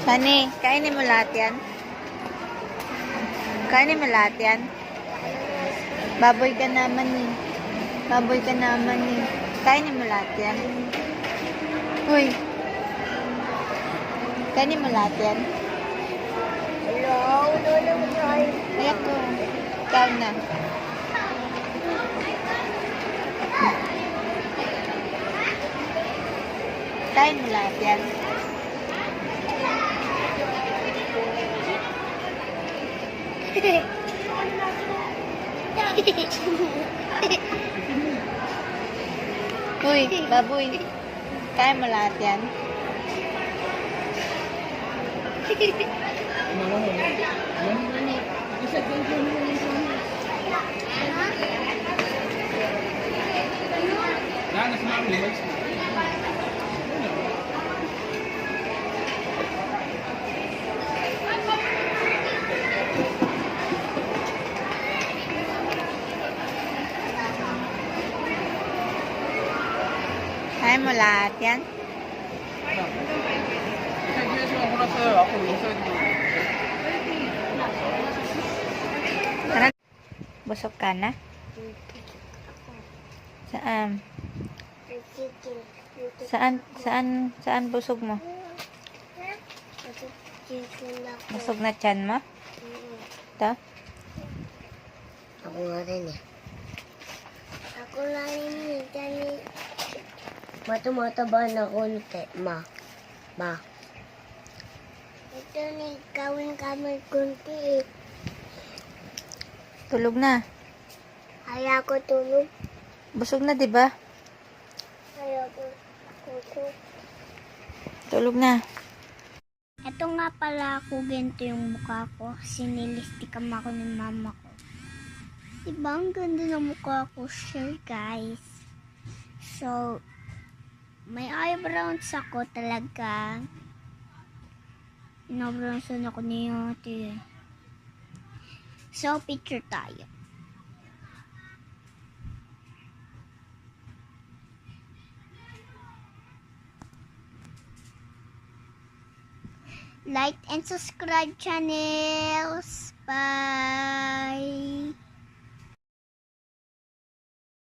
Honey, kainin mo lahat yan? Kainin mo lahat yan? Baboy ka naman eh. Baboy ka naman eh. Kainin mo lahat yan? Uy. Kainin mo lahat yan? Hello, Ayak ko. Ikaw na. Kain mo lahat yan? Uy, baboy. Kain mo lahat yan? Kain mo lahat yan? Ano? Busog ka na? Saan? Saan busog mo? Busog na tiyan mo? Ito? Ako nga rin eh. Ako nga rin eh. Dali. Matumataba na konti, ma. Ma. Ito ni gawin kami konti eh. Tulog na. Ayaw ko tulog. Busog na, di ba? Ayaw ko tulog. Tulog na. Ito nga pala ako, ganito yung mukha ko. Sinilistikam ako ng mama ko. Diba ang ganda ng mukha ko, sure guys. So, may eyebrows ako talaga. Inabrowsan ako ni ate. So, picture tayo. Like and subscribe channels. Bye!